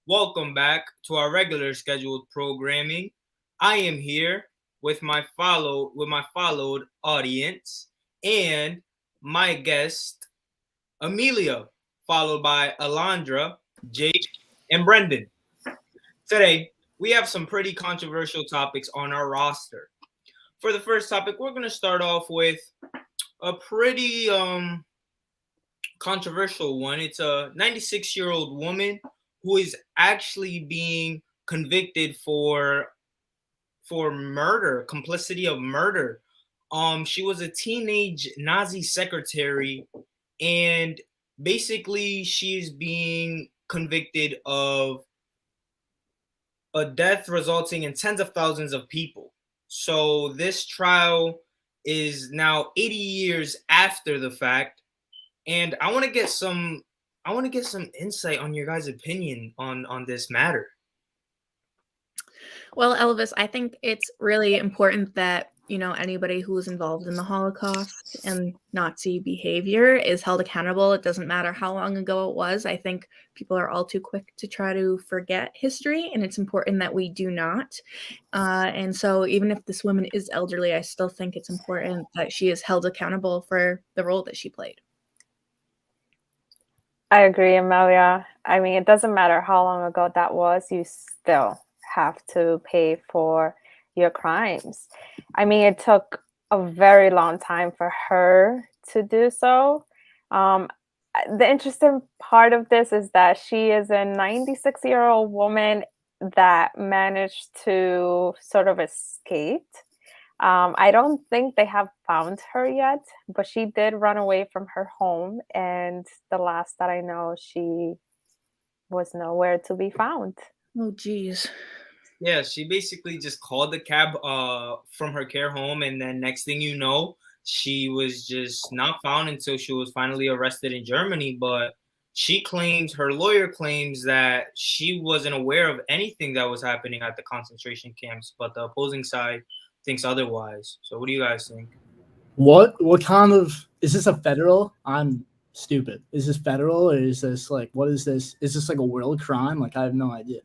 Welcome back to our regular scheduled programming. I am here with my followed audience and my guest Amelia, followed by Alondra, Jake, and Brendan. Today, we have some pretty controversial topics on our roster. For the first topic, we're going to start off with a pretty controversial one. It's a 96-year-old woman who is actually being convicted for murder, complicity of murder. She was a teenage Nazi secretary, and basically she's being convicted of a death resulting in tens of thousands of people. So this trial is now 80 years after the fact, and I want to get some insight on your guys' opinion on this matter. Well, Elvis, I think it's really important that, anybody who was involved in the Holocaust and Nazi behavior is held accountable. It doesn't matter how long ago it was. I think people are all too quick to try to forget history, and it's important that we do not. And so even if this woman is elderly, I still think it's important that she is held accountable for the role that she played. I agree, Amelia. I mean, it doesn't matter how long ago that was, you still have to pay for your crimes. I mean, it took a very long time for her to do so. The interesting part of this is that she is a 96-year-old woman that managed to sort of escape. I don't think they have found her yet, but she did run away from her home. And the last that I know, she was nowhere to be found. Oh, geez. Yeah, she basically just called the cab from her care home, and then next thing you know, she was just not found until she was finally arrested in Germany. But her lawyer claims that she wasn't aware of anything that was happening at the concentration camps, but the opposing side thinks otherwise. So what do you guys think? What kind of is this a federal? I'm stupid. Is this federal, or is this like, what is this? Is this like a world crime? Like, I have no idea.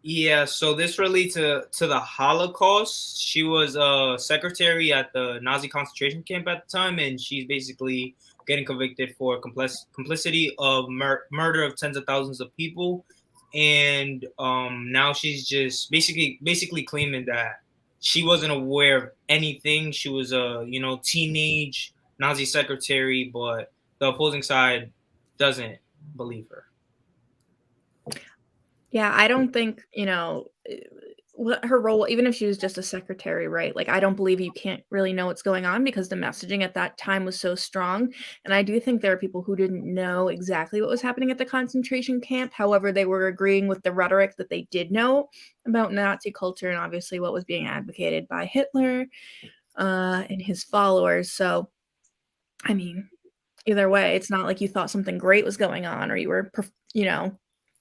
Yeah, so this relates to the Holocaust. She was a secretary at the Nazi concentration camp at the time, and she's basically getting convicted for complicity of murder of tens of thousands of people. And now she's just basically claiming that she wasn't aware of anything. She was a teenage Nazi secretary, but the opposing side doesn't believe her. Yeah, I don't think, her role, even if she was just a secretary, right? Like, I don't believe you can't really know what's going on because the messaging at that time was so strong. And I do think there are people who didn't know exactly what was happening at the concentration camp. However, they were agreeing with the rhetoric that they did know about Nazi culture and obviously what was being advocated by Hitler and his followers. So, I mean, either way, it's not like you thought something great was going on or you were,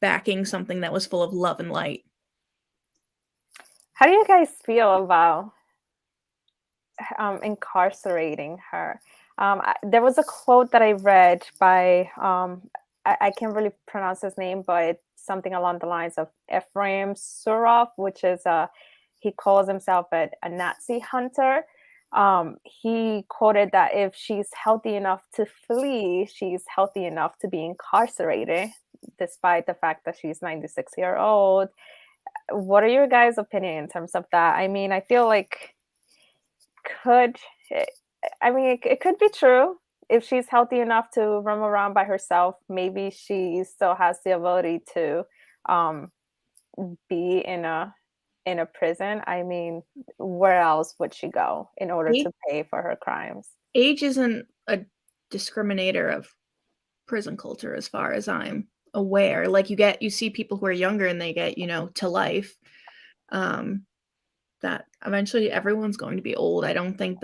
backing something that was full of love and light. How do you guys feel about incarcerating her? There was a quote that I read by, I can't really pronounce his name, but it's something along the lines of Ephraim Surov, which is, he calls himself a Nazi hunter. He quoted that if she's healthy enough to flee, she's healthy enough to be incarcerated, despite the fact that she's 96-year-old. What are your guys' opinion in terms of that? I mean, I feel like it could be true. If she's healthy enough to roam around by herself, maybe she still has the ability to be in a prison. I mean, where else would she go in order to pay for her crimes? Age isn't a discriminator of prison culture as far as I'm aware. Like, you see people who are younger and they get, to life. That eventually everyone's going to be old. I don't think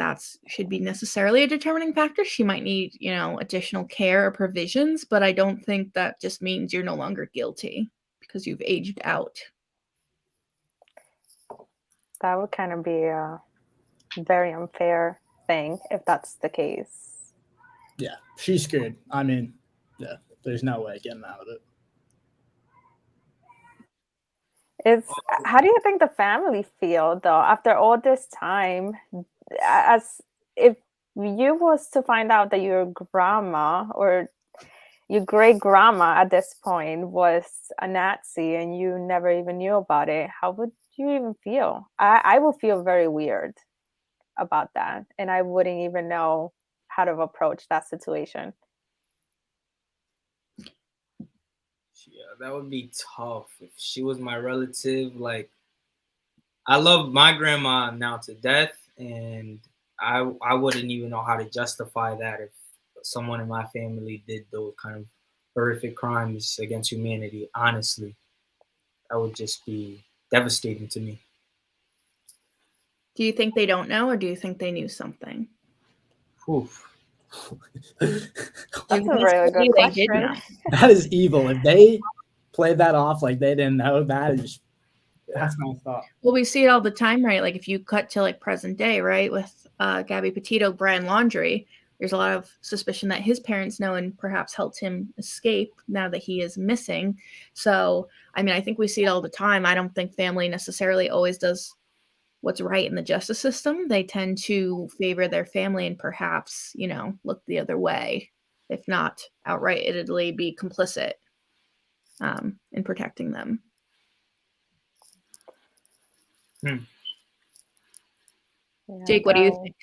should be necessarily a determining factor. She might need, additional care or provisions, but I don't think that just means you're no longer guilty because you've aged out. That would kind of be a very unfair thing if that's the case. Yeah, she's screwed. I mean, yeah, there's no way getting out of it. It's how do you think the family feel though after all this time? As if you was to find out that your grandma or your great grandma at this point was a Nazi and you never even knew about it, how would you even feel? I would feel very weird about that, and I wouldn't even know how to approach that situation. Yeah, that would be tough if she was my relative. Like, I love my grandma now to death, and I wouldn't even know how to justify that if someone in my family did those kind of horrific crimes against humanity. Honestly, that would just be devastating to me. Do you think they don't know, or do you think they knew something? Oof. That's a really good They did question. know. That is evil. If they played that off like they didn't know, that's messed up. Well, we see it all the time, right? Like if you cut to like present day, right, with Gabby Petito, Brian Laundrie, there's a lot of suspicion that his parents know and perhaps helped him escape now that he is missing. So, I mean, I think we see it all the time. I don't think family necessarily always does what's right in the justice system. They tend to favor their family and perhaps, you know, look the other way, if not outrightly be complicit in protecting them. Yeah, Jake, what do you think?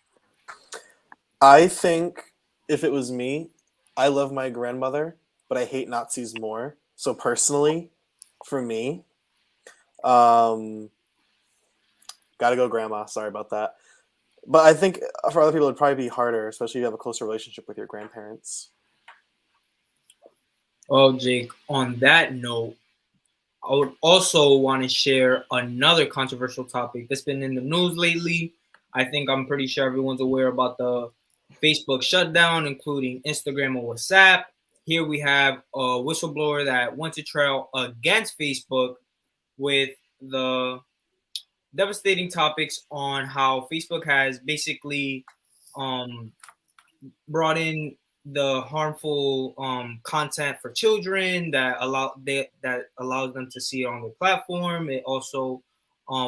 I think if it was me, I love my grandmother, but I hate Nazis more. So personally, for me, gotta go grandma. Sorry about that. But I think for other people, it'd probably be harder, especially if you have a closer relationship with your grandparents. Well, Jake, on that note, I would also want to share another controversial topic that's been in the news lately. I'm pretty sure everyone's aware about the Facebook shutdown, including Instagram and WhatsApp. Here we have a whistleblower that went to trial against Facebook with the devastating topics on how Facebook has basically brought in the harmful content for children that allows them to see it on their platform. It also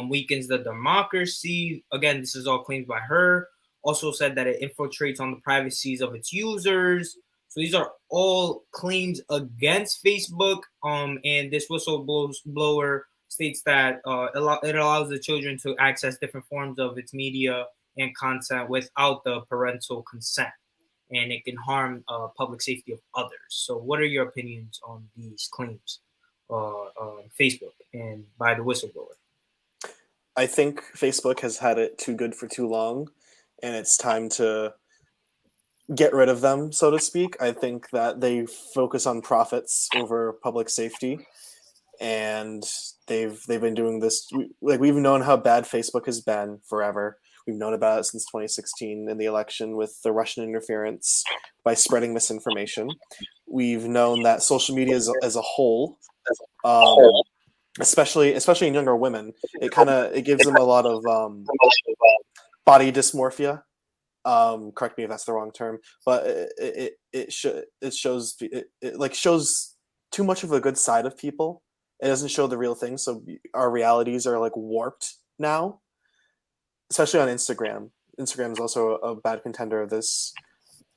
weakens the democracy. Again, this is all claimed by her. Also said that it infiltrates on the privacies of its users. So these are all claims against Facebook. And this whistleblower states that it allows the children to access different forms of its media and content without the parental consent, and it can harm public safety of others. So, what are your opinions on these claims, Facebook and by the whistleblower? I think Facebook has had it too good for too long, and it's time to get rid of them, so to speak. I think that they focus on profits over public safety, and they've been doing this. We've known how bad Facebook has been forever. We've known about it since 2016 in the election with the Russian interference by spreading misinformation. We've known that social media as a whole, especially in younger women, it gives them a lot of body dysmorphia. Correct me if that's the wrong term, but it shows too much of a good side of people. It doesn't show the real thing, so our realities are like warped now. Especially on Instagram. Instagram is also a bad contender of this.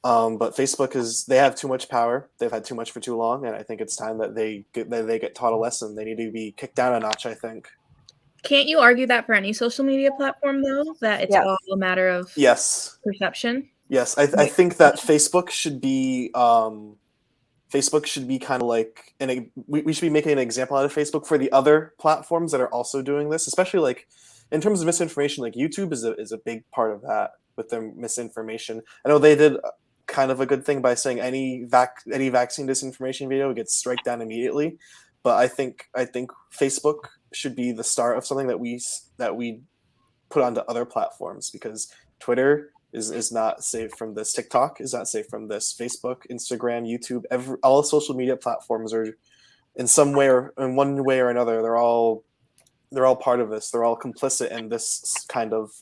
But Facebook they have too much power. They've had too much for too long, and I think it's time that they get taught a lesson. They need to be kicked down a notch, I think. Can't you argue that for any social media platform, though, that it's all a matter of perception? Yes, I think that Facebook should be kind of like, and we should be making an example out of Facebook for the other platforms that are also doing this, especially like in terms of misinformation. Like YouTube is a big part of that with their misinformation. I know they did kind of a good thing by saying any vaccine disinformation video gets strike down immediately, but I think Facebook should be the start of something that we put onto other platforms, because Twitter is not safe from this. TikTok is not safe from this. Facebook, Instagram, YouTube, all social media platforms are in some way or in one way or another, they're all part of this. They're all complicit in this kind of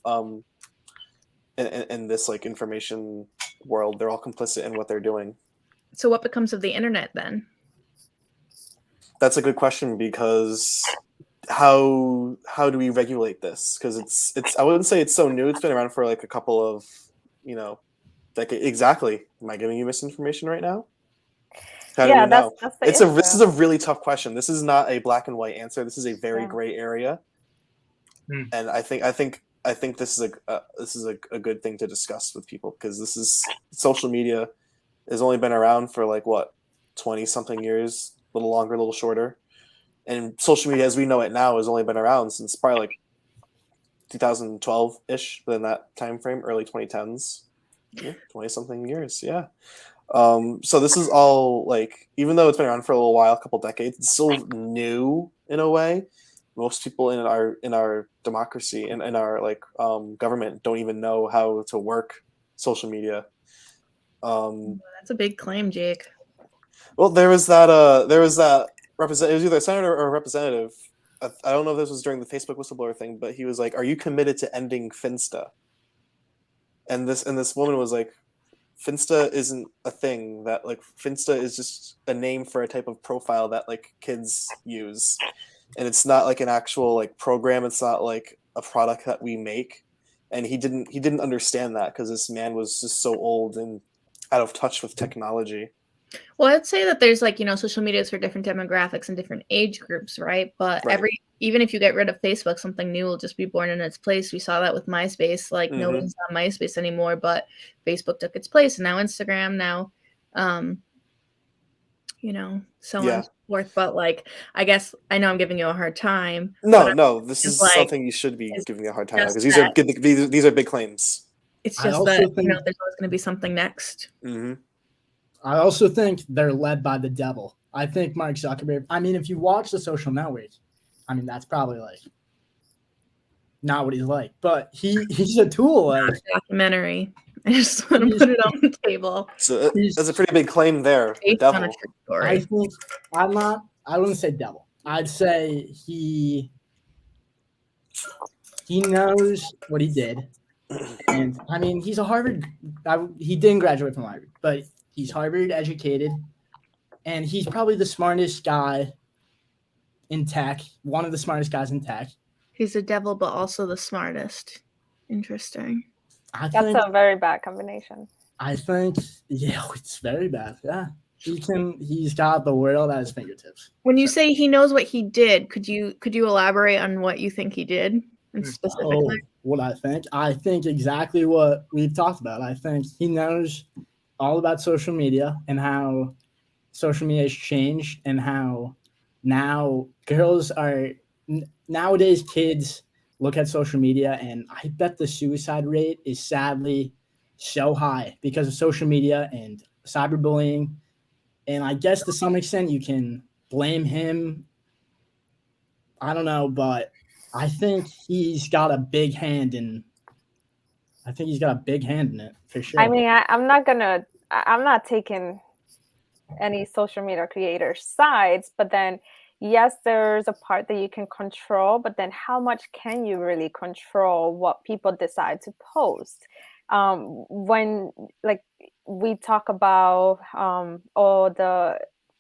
in this like information world. They're all complicit in what they're doing. So what becomes of the internet then? That's a good question, because how do we regulate this? Because it's I wouldn't say it's so new. It's been around for like a couple of, you know, decades. Exactly. Am I giving you misinformation right now? How do we Yeah, know? that's the This is issue. a really tough question. This is not a black and white answer. This is a very Yeah. gray area, and I think this is a good thing to discuss with people, because this is social media has only been around for like what 20 something years, a little longer, a little shorter, and social media as we know it now has only been around since probably like 2012 ish, within that time frame, early 2010s. Yeah, 20 something years. Yeah. So this is all like, even though it's been around for a little while, a couple decades, it's still new in a way. Most people in our democracy and in our like government don't even know how to work social media. That's a big claim, Jake. Well, there was that represent. It was either a senator or a representative. I don't know if this was during the Facebook whistleblower thing, but he was like, "Are you committed to ending Finsta?" And this woman was like, Finsta isn't a thing. That like Finsta is just a name for a type of profile that like kids use, and it's not like an actual like program. It's not like a product that we make. And he didn't understand that, because this man was just so old and out of touch with technology. Well, I'd say that there's like, social media is for different demographics and different age groups, right? But Right. even if you get rid of Facebook, something new will just be born in its place. We saw that with MySpace. Like nobody's on MySpace anymore, but Facebook took its place, and now Instagram, now so on and so forth. But like, I guess I know I'm giving you a hard time. No, this is like, something you should be giving a hard time, because just these are big claims. it's I just also that think- there's always going to be something next. I also think they're led by the devil. I think Mark Zuckerberg, I mean, if you watch The Social Network, I mean, that's probably like not what he's like, but he's a tool. Like, Documentary. I just want to put it on the table. So that's a pretty big claim there. The Based on a devil. true story. I think I wouldn't say devil. I'd say he knows what he did. And I mean, he's a Harvard. He didn't graduate from Harvard, but he's Harvard educated, and he's probably the smartest guy in tech. One of the smartest guys in tech. He's a devil, but also the smartest. Interesting. That's a very bad combination. I think, yeah, it's very bad. Yeah, he's got the world at his fingertips. When you say he knows what he did, could you elaborate on what you think he did specifically? What I think exactly what we've talked about. I think he knows all about social media and how social media has changed, and how now nowadays kids look at social media, and I bet the suicide rate is sadly so high because of social media and cyberbullying. And I guess to some extent you can blame him. I don't know, but I think he's got a big hand in it for sure. I mean, I'm not taking any social media creators' sides, but then yes, there's a part that you can control, but then how much can you really control what people decide to post? When like we talk about all the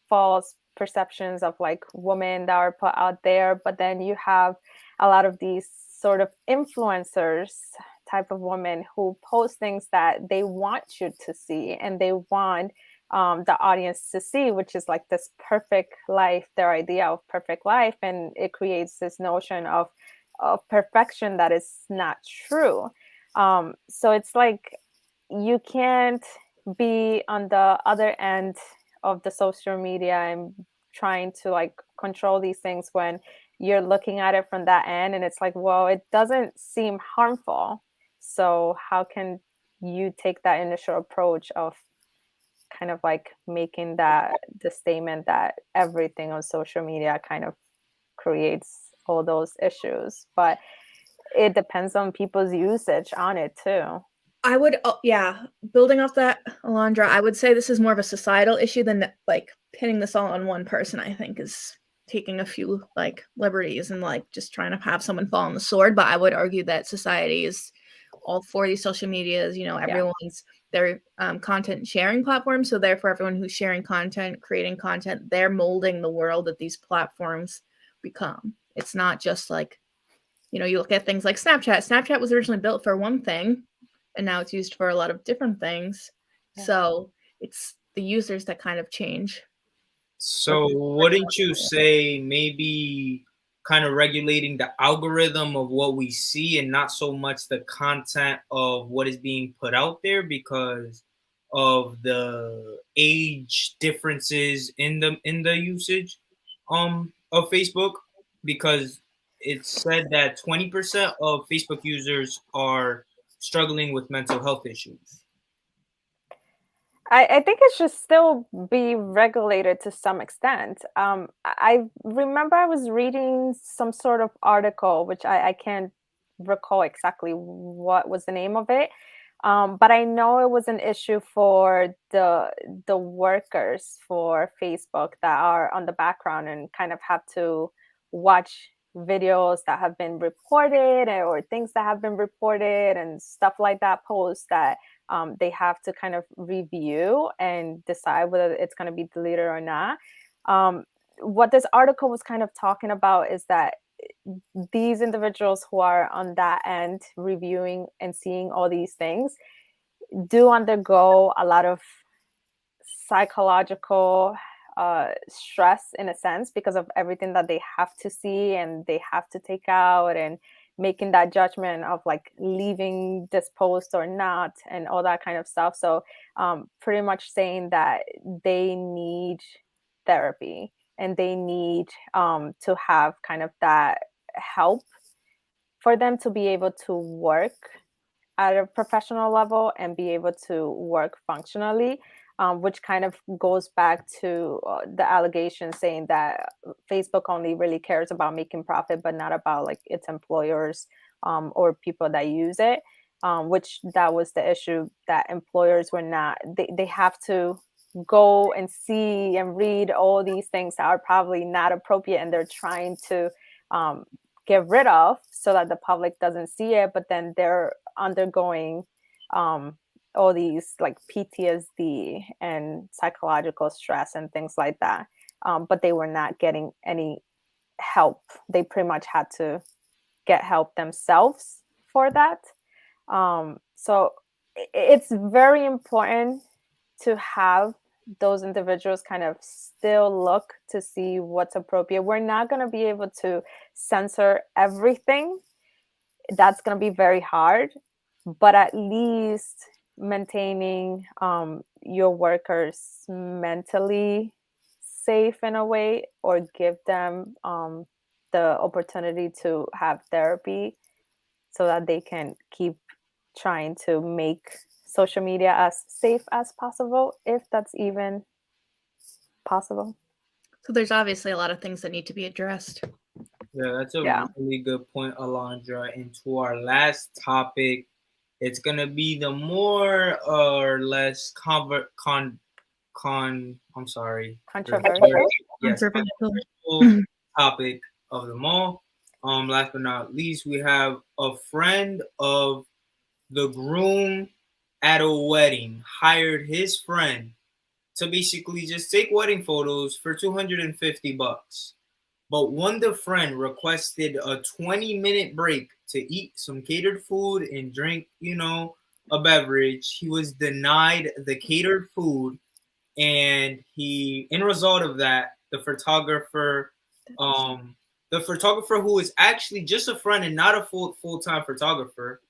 false perceptions of like women that are put out there, but then you have a lot of these sort of influencers type of women who post things that they want you to see, and they want the audience to see, which is like this perfect life, their idea of perfect life, and it creates this notion of perfection that is not true. So it's like you can't be on the other end of the social media and trying to like control these things when you're looking at it from that end, and it's like, well, it doesn't seem harmful, so how can you take that initial approach of kind of like making the statement that everything on social media kind of creates all those issues? But it depends on people's usage on it too. I would, building off that, Alondra, I would say this is more of a societal issue than like pinning this all on one person. I think is taking a few like liberties and like just trying to have someone fall on the sword. But I would argue that society is all for these social medias. Everyone's their content sharing platform. So therefore, everyone who's sharing content, creating content, they're molding the world that these platforms become. It's not just like, you know, you look at things like Snapchat. Snapchat was originally built for one thing, and now it's used for a lot of different things. Yeah. So it's the users that kind of change. So wouldn't you say maybe kind of regulating the algorithm of what we see and not so much the content of what is being put out there because of the age differences in the usage of Facebook? Because it's said that 20% of Facebook users are struggling with mental health issues. I think it should still be regulated to some extent. I remember I was reading some sort of article, which I can't recall exactly what was the name of it. But I know it was an issue for the workers for Facebook that are on the background and kind of have to watch videos that have been reported or things that have been reported and stuff like that, posts that they have to kind of review and decide whether it's going to be deleted or not. What this article was kind of talking about is that these individuals who are on that end reviewing and seeing all these things do undergo a lot of psychological stress in a sense because of everything that they have to see and they have to take out and making that judgment of like leaving this post or not and all that kind of stuff. So pretty much saying that they need therapy and they need to have kind of that help for them to be able to work at a professional level and be able to work functionally, which kind of goes back to the allegation saying that Facebook only really cares about making profit, but not about like its employers or people that use it, which that was the issue, that employers were not, they have to go and see and read all these things that are probably not appropriate and they're trying to get rid of so that the public doesn't see it, but then they're undergoing all these like PTSD and psychological stress and things like that, but they were not getting any help. They pretty much had to get help themselves for that. So it's very important to have those individuals kind of still look to see what's appropriate. We're not going to be able to censor everything. That's going to be very hard, but at least maintaining your workers mentally safe in a way, or give them the opportunity to have therapy so that they can keep trying to make social media as safe as possible, if that's even possible. So there's obviously a lot of things that need to be addressed. Yeah, that's a really good point, Alondra. And to our last topic, it's gonna be the more or less controversial. Yes, controversial topic of them all. Last but not least, we have a friend of the groom at a wedding hired his friend to basically just take wedding photos for $250. But when the friend requested a 20-minute break to eat some catered food and drink, a beverage, he was denied the catered food. And in result of that, the photographer who is actually just a friend and not a full-time photographer,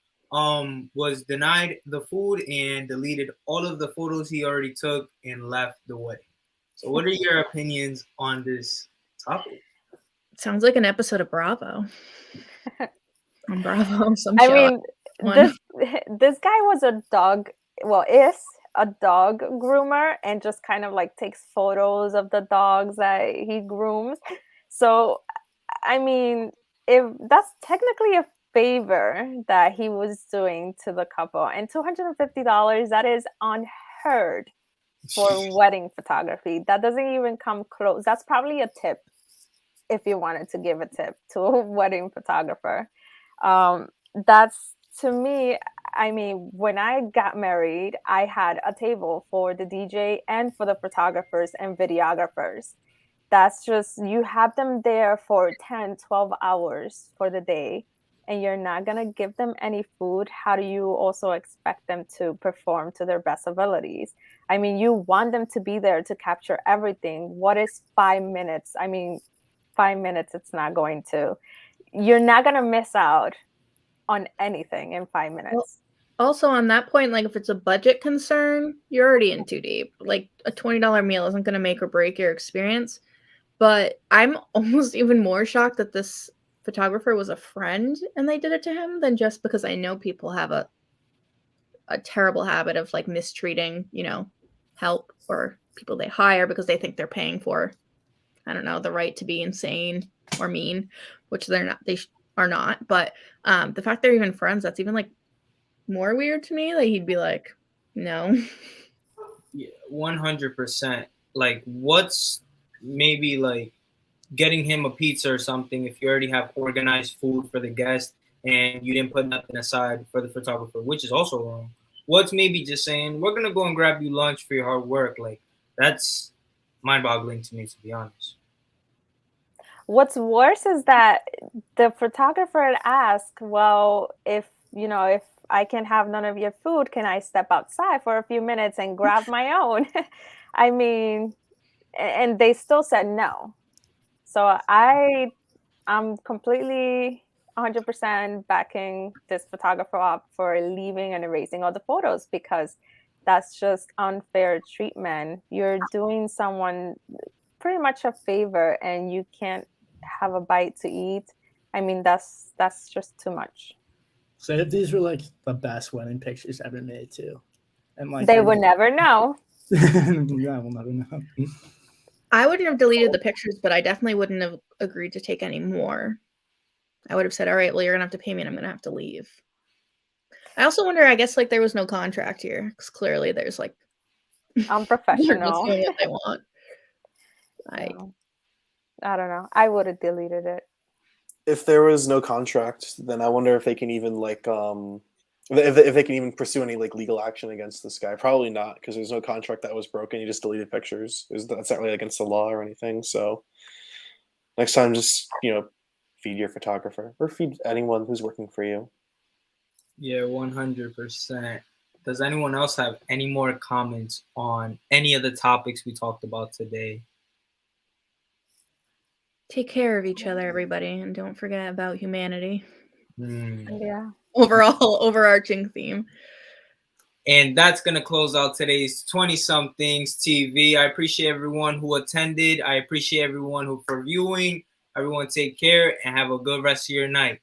was denied the food and deleted all of the photos he already took and left the wedding. So what are your opinions on this topic? Sounds like an episode of Bravo. On Bravo, some I show. mean, this guy was is a dog groomer and just kind of like takes photos of the dogs that he grooms. So, I mean, if that's technically a favor that he was doing to the couple, and $250, that is unheard for wedding photography. That doesn't even come close. That's probably a tip if you wanted to give a tip to a wedding photographer. That's, to me, I mean, when I got married, I had a table for the DJ and for the photographers and videographers. that's just, you have them there for 10, 12 hours for the day, and you're not going to give them any food. How do you also expect them to perform to their best abilities? I mean, you want them to be there to capture everything. What is 5 minutes? I mean, 5 minutes, it's not going to, you're not going to miss out on anything in 5 minutes. Well, also on that point, like if it's a budget concern, you're already in too deep. Like a $20 meal isn't going to make or break your experience. But I'm almost even more shocked that this photographer was a friend and they did it to him than just because I know people have a terrible habit of like mistreating, you know, help or people they hire because they think they're paying for, I don't know, the right to be insane or mean, which they're not, are not. But the fact they're even friends, that's even like more weird to me. Like he'd be like, no. Yeah, 100%. Like, what's maybe like getting him a pizza or something if you already have organized food for the guest and you didn't put nothing aside for the photographer, which is also wrong. What's maybe just saying, we're going to go and grab you lunch for your hard work? Like, that's mind-boggling to me, to be honest. What's worse is that the photographer had asked, well, if, you know, if I can have none of your food, can I step outside for a few minutes and grab my own? I mean, and they still said no. So I'm completely 100% backing this photographer up for leaving and erasing all the photos, because that's just unfair treatment. You're doing someone pretty much a favor and you can't have a bite to eat. I mean, that's just too much. So if these were like the best wedding pictures ever made too, and like they would never know. Yeah, we'll never know. I wouldn't have deleted the pictures, but I definitely wouldn't have agreed to take any more. I would have said, all right, well, you're going to have to pay me and I'm going to have to leave. I also wonder, I guess, like, there was no contract here, because clearly there's, like, unprofessional. doing what they want. I don't know. I would have deleted it. If there was no contract, then I wonder if they can even, like, if they can even pursue any, like, legal action against this guy. Probably not, because there's no contract that was broken. You just deleted pictures. That's not really against the law or anything. So next time, just, you know, feed your photographer or feed anyone who's working for you. Yeah, 100%. Does anyone else have any more comments on any of the topics we talked about today? Take care of each other, everybody, and don't forget about humanity. Yeah. Overall, overarching theme. And that's going to close out today's 20-somethings TV. I appreciate everyone who attended. I appreciate everyone who for viewing. Everyone take care and have a good rest of your night.